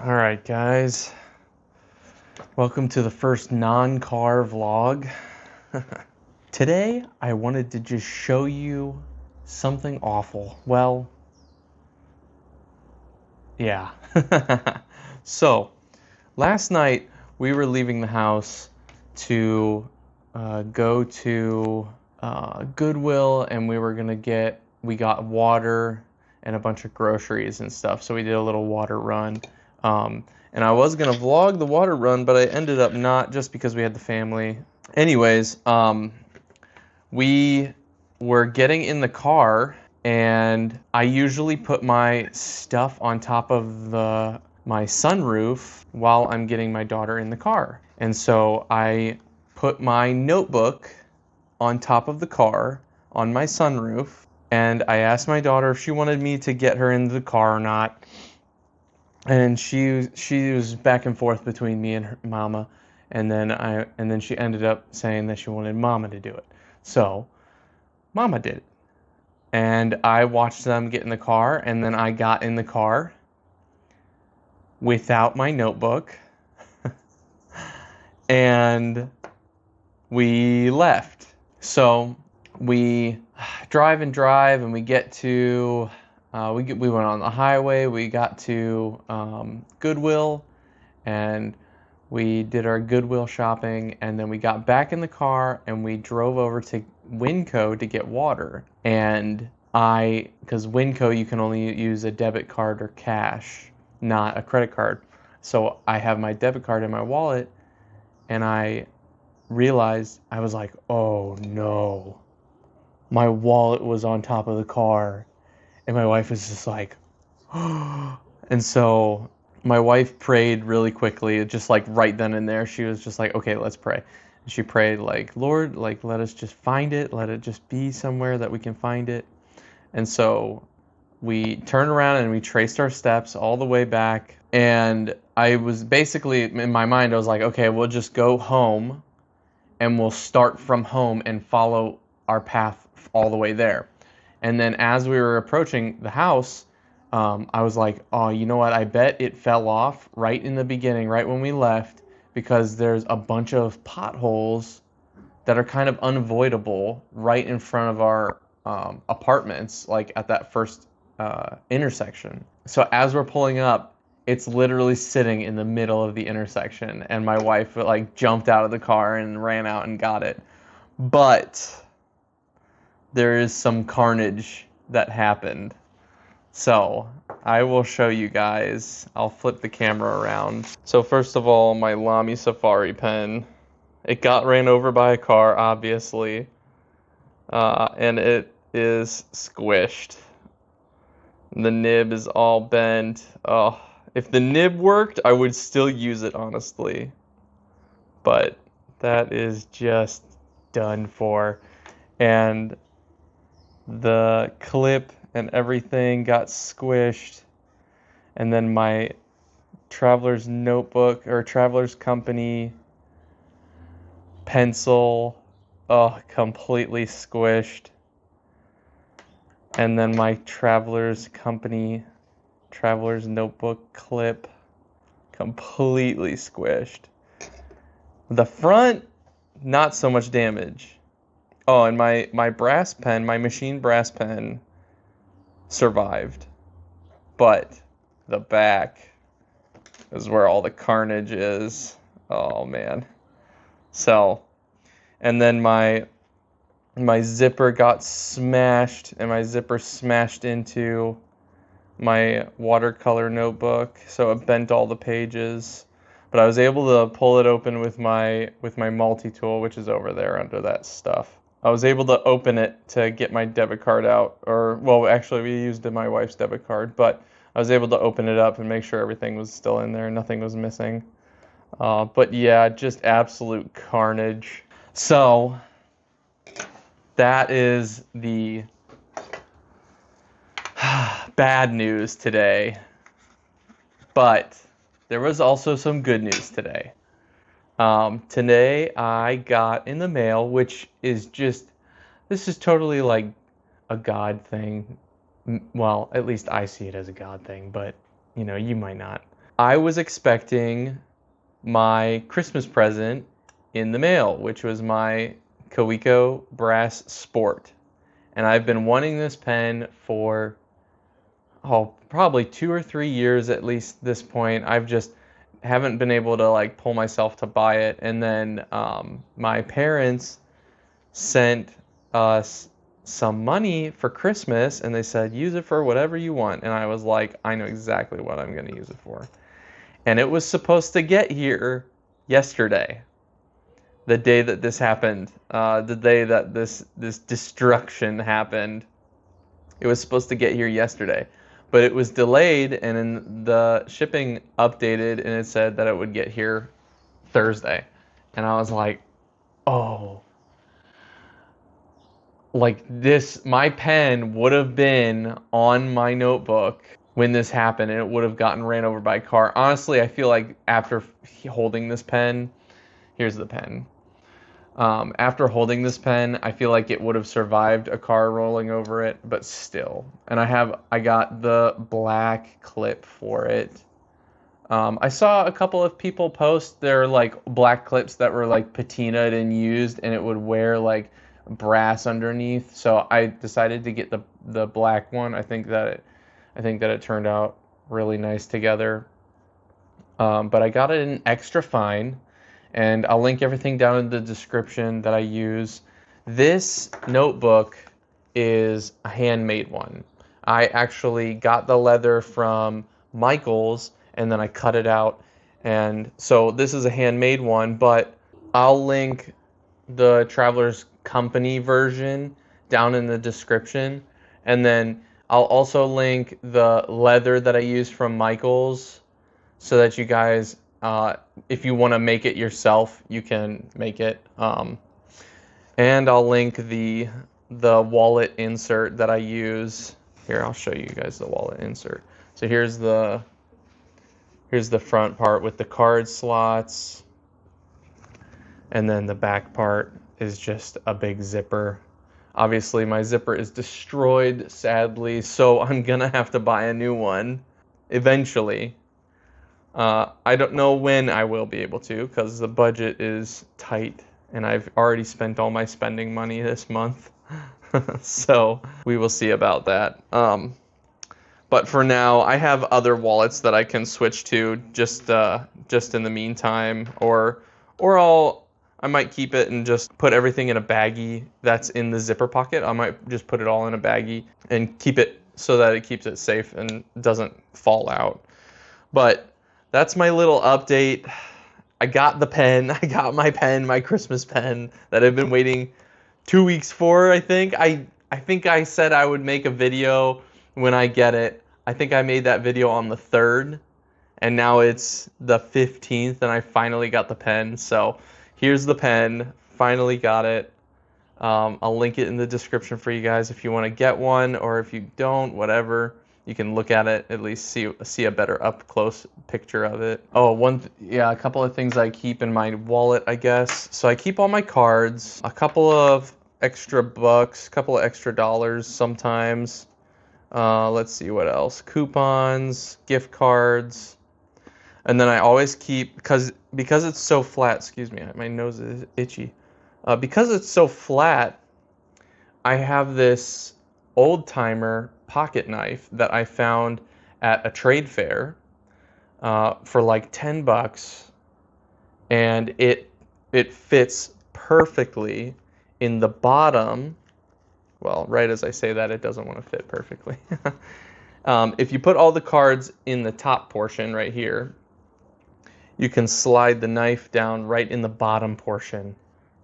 All right, guys. Welcome to the first non-car vlog. Today, I wanted to just show you something awful. Well, yeah. So, last night we were leaving the house to go to Goodwill, and we got water and a bunch of groceries and stuff. So we did a little water run. And I was gonna vlog the water run, but I ended up not, just because we had the family. Anyways, we were getting in the car, and I usually put my stuff on top of my sunroof while I'm getting my daughter in the car. And so I put my notebook on top of the car on my sunroof, and I asked my daughter if she wanted me to get her into the car or not. And she was back and forth between me and her mama, and then she ended up saying that she wanted mama to do it. So mama did it, and I watched them get in the car, and then I got in the car without my notebook, and we left. So we drive, and we get to we went on the highway. We got to Goodwill, and we did our Goodwill shopping, and then we got back in the car and we drove over to Winco to get water. And because Winco, you can only use a debit card or cash, not a credit card. So I have my debit card in my wallet, and I realized, I was like, oh no, my wallet was on top of the car. And my wife was just like, oh. And so my wife prayed really quickly, just like right then and there. She was just like, okay, let's pray. And she prayed like, Lord, like, let us just find it. Let it just be somewhere that we can find it. And so we turned around and we traced our steps all the way back. And I was basically, in my mind, I was like, okay, we'll just go home and we'll start from home and follow our path all the way there. And then as we were approaching the house, I was like, oh, you know what? I bet it fell off right in the beginning, right when we left, because there's a bunch of potholes that are kind of unavoidable right in front of our apartments, like at that first intersection. So as we're pulling up, it's literally sitting in the middle of the intersection, and my wife like jumped out of the car and ran out and got it. But there is some carnage that happened. So I will show you guys. I'll flip the camera around. So first of all, my LAMY Safari pen. It got ran over by a car, obviously. And it is squished. The nib is all bent. Oh, if the nib worked, I would still use it, honestly. But that is just done for. And the clip and everything got squished, and then my traveler's notebook or traveler's company pencil, completely squished. And then my traveler's company traveler's notebook clip, completely squished. The front, not so much damage. Oh, and my brass pen, my machine brass pen, survived. But the back is where all the carnage is. Oh, man. So, and then my zipper got smashed, and my zipper smashed into my watercolor notebook, so it bent all the pages. But I was able to pull it open with my multi-tool, which is over there under that stuff. I was able to open it to get my debit card out, well, actually we used my wife's debit card, but I was able to open it up and make sure everything was still in there, nothing was missing. But yeah, just absolute carnage. So that is the bad news today. But there was also some good news today. Today I got in the mail, which is this is totally like a God thing. Well, at least I see it as a God thing, but you might not. I was expecting my Christmas present in the mail, which was my Kaweco Brass Sport. And I've been wanting this pen for, probably 2 or 3 years at least this point. I've just haven't been able to like pull myself to buy it. And then my parents sent us some money for Christmas, and they said, use it for whatever you want. And I was like, I know exactly what I'm going to use it for. And it was supposed to get here yesterday, the day that this happened, the day that this destruction happened. It was supposed to get here yesterday, but it was delayed, and then the shipping updated, and it said that it would get here Thursday. And I was like, oh, like this, my pen would have been on my notebook when this happened, and it would have gotten ran over by a car. Honestly, I feel like after holding this pen, here's the pen. After holding this pen, I feel like it would have survived a car rolling over it, but still. And I got the black clip for it. I saw a couple of people post their like black clips that were like patinaed and used, and it would wear like brass underneath. So I decided to get the black one. I think that it turned out really nice together. But I got it in extra fine, and I'll link everything down in the description that I use. This notebook is a handmade one. I actually got the leather from Michael's, and then I cut it out. And so this is a handmade one, but I'll link the Traveler's Company version down in the description. And then I'll also link the leather that I used from Michael's, so that you guys, if you want to make it yourself, you can make it. And I'll link the wallet insert that I use. Here, I'll show you guys the wallet insert. So here's the front part with the card slots, and then the back part is just a big zipper. Obviously, my zipper is destroyed, sadly, so I'm gonna have to buy a new one eventually. I don't know when I will be able to, because the budget is tight, and I've already spent all my spending money this month. So we will see about that. But for now, I have other wallets that I can switch to just in the meantime, or I might keep it and just put everything in a baggie that's in the zipper pocket. I might just put it all in a baggie and keep it so that it keeps it safe and doesn't fall out. But that's my little update. I got the pen. I got my pen, my Christmas pen that I've been waiting 2 weeks for, I think. I think I said I would make a video when I get it. I think I made that video on the 3rd, and now it's the 15th, and I finally got the pen. So here's the pen. Finally got it. I'll link it in the description for you guys if you want to get one, or if you don't, whatever. You can look at it, at least see a better up close picture of it. Oh, a couple of things I keep in my wallet, I guess. So I keep all my cards, a couple of extra bucks, a couple of extra dollars sometimes. Let's see what else. Coupons, gift cards. And then I always keep, because it's so flat, excuse me, my nose is itchy. Because it's so flat, I have this old timer pocket knife that I found at a trade fair for like $10, and it fits perfectly in the bottom. Well, right as I say that, it doesn't want to fit perfectly. If you put all the cards in the top portion right here, you can slide the knife down right in the bottom portion,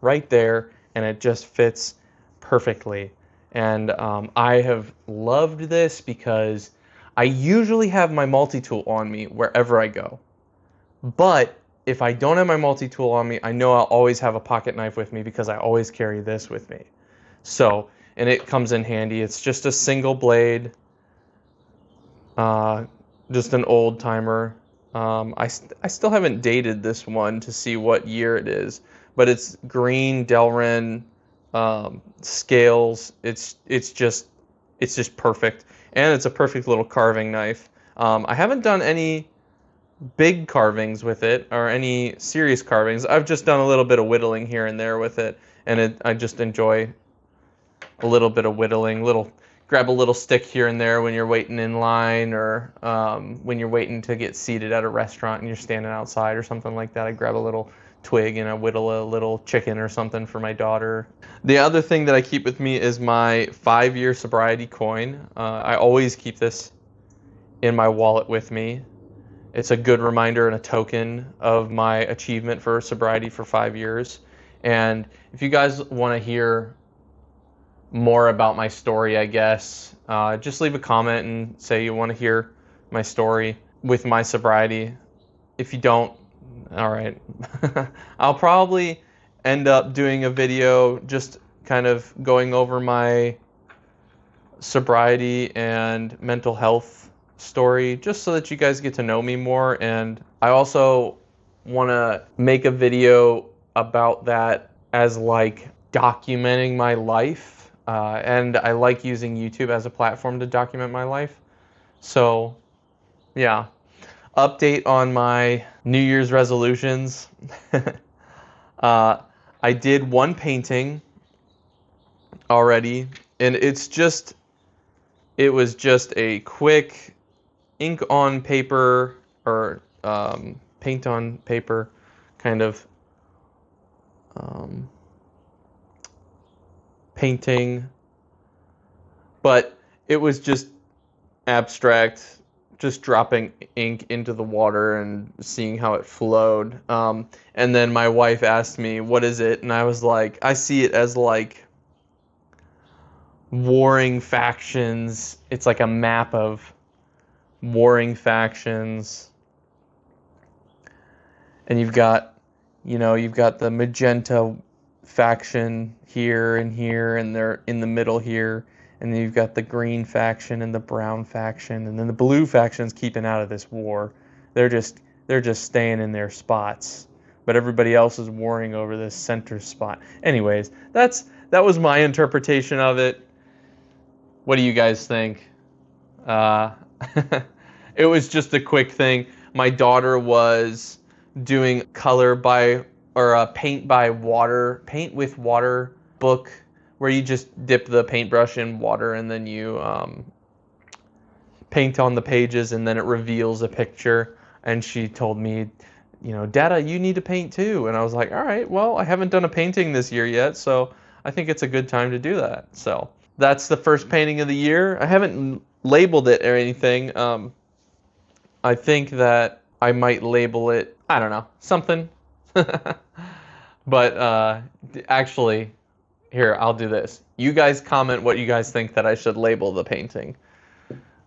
right there, and it just fits perfectly. And I have loved this because I usually have my multi-tool on me wherever I go. But if I don't have my multi-tool on me, I know I'll always have a pocket knife with me because I always carry this with me. So, and it comes in handy. It's just a single blade, just an old timer. I still haven't dated this one to see what year it is, but it's green Delrin scales. It's just perfect, and it's a perfect little carving knife. I haven't done any big carvings with it or any serious carvings. I've just done a little bit of whittling here and there with it, and I just enjoy a little bit of whittling. Grab a little stick here and there when you're waiting in line, or when you're waiting to get seated at a restaurant and you're standing outside or something like that. I grab a little twig and I whittle a little chicken or something for my daughter. The other thing that I keep with me is my 5-year sobriety coin. I always keep this in my wallet with me. It's a good reminder and a token of my achievement for sobriety for 5 years. And if you guys want to hear more about my story, I guess, just leave a comment and say you want to hear my story with my sobriety. If you don't, all right. I'll probably end up doing a video just kind of going over my sobriety and mental health story, just so that you guys get to know me more. And I also want to make a video about that as like documenting my life. And I like using YouTube as a platform to document my life. So, yeah. Update on my New Year's resolutions. I did one painting already, and it was just a quick ink on paper, or paint on paper kind of painting, but it was just abstract, just dropping ink into the water and seeing how it flowed. And then my wife asked me, "What is it?" And I was like, "I see it as like warring factions." It's like a map of warring factions, and you've got the magenta faction here and here, and they're in the middle here. And then you've got the green faction and the brown faction, and then the blue faction's keeping out of this war. They're just staying in their spots, but everybody else is warring over this center spot. Anyways, that was my interpretation of it. What do you guys think? It was just a quick thing. My daughter was doing paint with water book, where you just dip the paintbrush in water and then you paint on the pages, and then it reveals a picture. And she told me, "Dada, you need to paint too." And I was like, "All right, well, I haven't done a painting this year yet, so I think it's a good time to do that." So that's the first painting of the year. I haven't labeled it or anything. I think that I might label it, I don't know, something. But actually, here, I'll do this. You guys comment what you guys think that I should label the painting.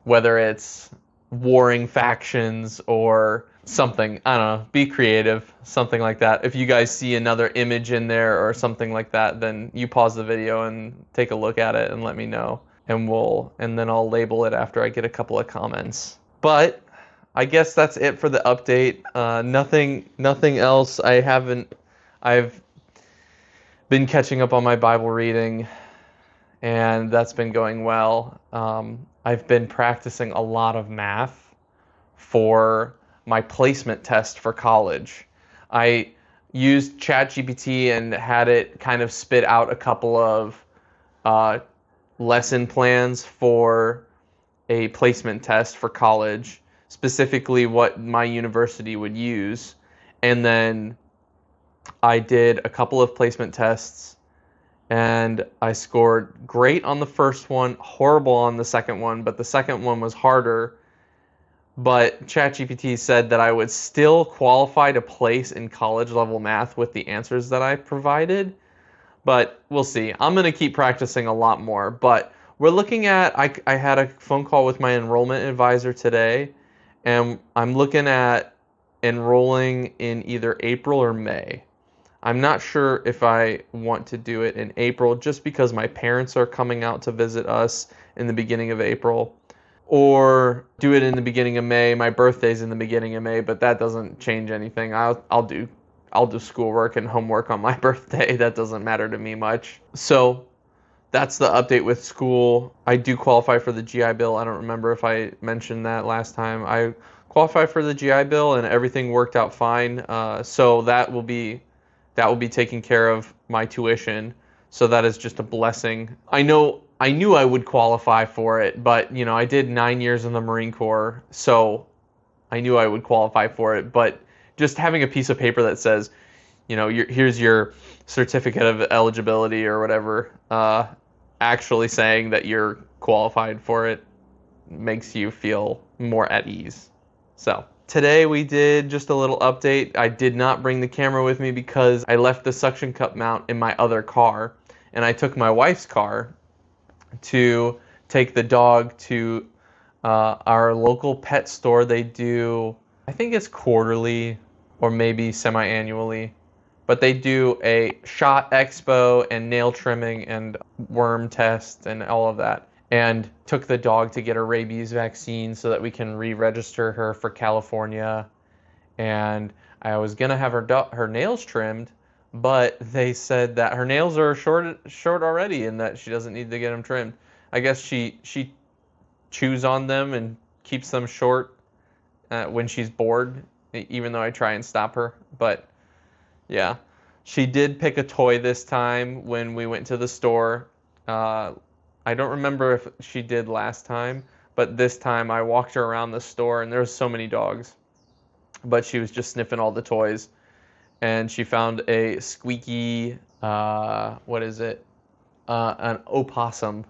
Whether it's warring factions or something. I don't know. Be creative. Something like that. If you guys see another image in there or something like that, then you pause the video and take a look at it and let me know. And then I'll label it after I get a couple of comments. But I guess that's it for the update. Nothing else. I've been catching up on my Bible reading, and that's been going well. I've been practicing a lot of math for my placement test for college. I used ChatGPT and had it kind of spit out a couple of lesson plans for a placement test for college, specifically what my university would use. And then I did a couple of placement tests, and I scored great on the first one, horrible on the second one, but the second one was harder. But ChatGPT said that I would still qualify to place in college level math with the answers that I provided. But we'll see. I'm going to keep practicing a lot more. But we're looking at, I had a phone call with my enrollment advisor today, and I'm looking at enrolling in either April or May. I'm not sure if I want to do it in April, just because my parents are coming out to visit us in the beginning of April, or do it in the beginning of May. My birthday's in the beginning of May, but that doesn't change anything. I'll do schoolwork and homework on my birthday. That doesn't matter to me much. So that's the update with school. I do qualify for the GI Bill. I don't remember if I mentioned that last time. I qualify for the GI Bill, and everything worked out fine. So that will be taking care of my tuition. So that is just a blessing. I knew I would qualify for it, but you know, I did 9 years in the Marine Corps, so I knew I would qualify for it. But just having a piece of paper that says, you know, here's your certificate of eligibility or whatever, actually saying that you're qualified for it makes you feel more at ease. So today we did just a little update. I did not bring the camera with me because I left the suction cup mount in my other car, and I took my wife's car to take the dog to our local pet store. They do, I think it's quarterly or maybe semi-annually, but they do a shot expo and nail trimming and worm test and all of that. And took the dog to get her rabies vaccine so that we can re-register her for California. And I was gonna have her nails trimmed, but they said that her nails are short already and that she doesn't need to get them trimmed. I guess she chews on them and keeps them short when she's bored, even though I try and stop her. But yeah, she did pick a toy this time when we went to the store. I don't remember if she did last time, but this time I walked her around the store and there was so many dogs, but she was just sniffing all the toys, and she found a squeaky, what is it? An opossum.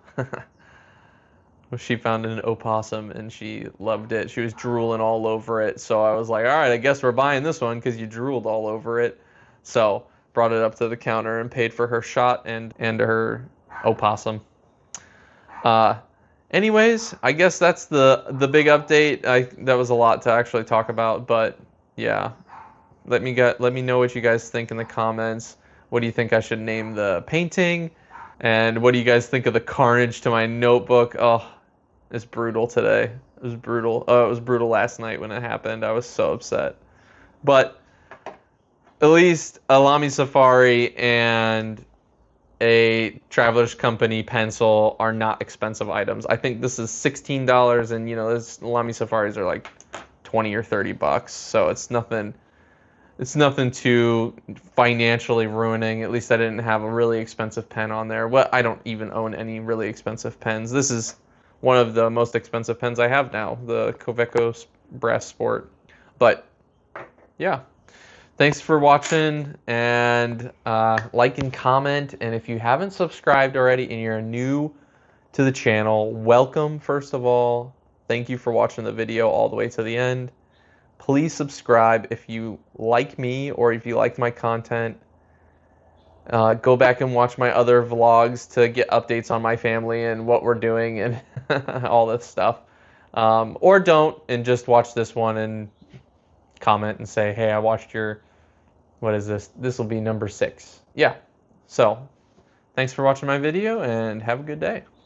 She found an opossum and she loved it. She was drooling all over it. So I was like, all right, I guess we're buying this one because you drooled all over it. So brought it up to the counter and paid for her shot and her opossum. Anyways, I guess that's the big update. That was a lot to actually talk about, but yeah. Let me know what you guys think in the comments. What do you think I should name the painting? And what do you guys think of the carnage to my notebook? Oh, it's brutal today. It was brutal. Oh, it was brutal last night when it happened. I was so upset. But at least a LAMY Safari and a Traveler's Company pencil are not expensive items. I think this is $16, and you know, this LAMY Safaris are like 20 or 30 bucks. So it's nothing too financially ruining. At least I didn't have a really expensive pen on there. Well, I don't even own any really expensive pens. This is one of the most expensive pens I have now, the Kaweco Brass Sport. But yeah, thanks for watching, and like and comment. And if you haven't subscribed already and you're new to the channel, welcome first of all. Thank you for watching the video all the way to the end. Please subscribe if you like me or if you like my content. Go back and watch my other vlogs to get updates on my family and what we're doing and all this stuff. Or don't, and just watch this one and comment and say, hey, I watched your, what is this? This will be number 6. Yeah. So, thanks for watching my video and have a good day.